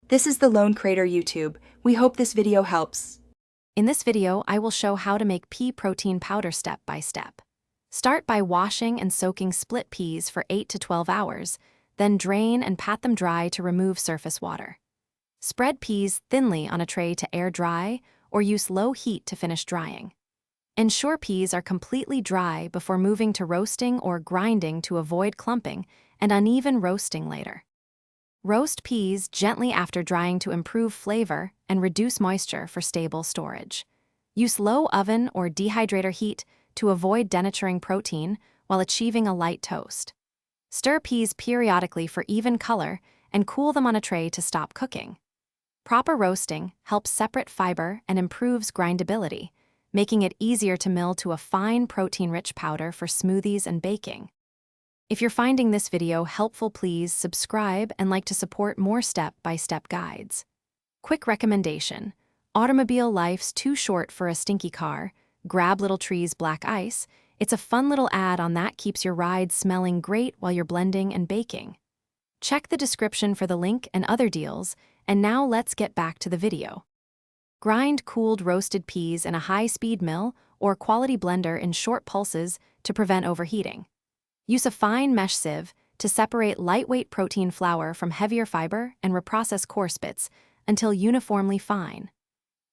This is the Lone Crater YouTube. We hope this video helps. In this video, I will show how to make pea protein powder step by step. Start by washing and soaking split peas for 8 to 12 hours, then drain and pat them dry to remove surface water. Spread peas thinly on a tray to air dry or use low heat to finish drying. Ensure peas are completely dry before moving to roasting or grinding to avoid clumping and uneven roasting later. Roast peas gently after drying to improve flavor and reduce moisture for stable storage. Use low oven or dehydrator heat to avoid denaturing protein while achieving a light toast. Stir peas periodically for even color and cool them on a tray to stop cooking. Proper roasting helps separate fiber and improves grindability, making it easier to mill to a fine protein-rich powder for smoothies and baking. If you're finding this video helpful, please subscribe and like to support more step-by-step guides. Quick recommendation: Automobile Life's Too Short for a Stinky Car, Grab Little Trees Black Ice. It's a fun little add-on that keeps your ride smelling great while you're blending and baking. Check the description for the link and other deals, and now let's get back to the video. Grind cooled roasted peas in a high-speed mill or quality blender in short pulses to prevent overheating. Use a fine mesh sieve to separate lightweight protein flour from heavier fiber and reprocess coarse bits until uniformly fine.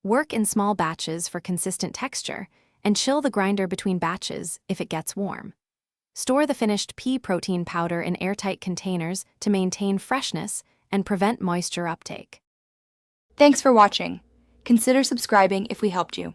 Work in small batches for consistent texture and chill the grinder between batches if it gets warm. Store the finished pea protein powder in airtight containers to maintain freshness and prevent moisture uptake. Thanks for watching. Consider subscribing if we helped you.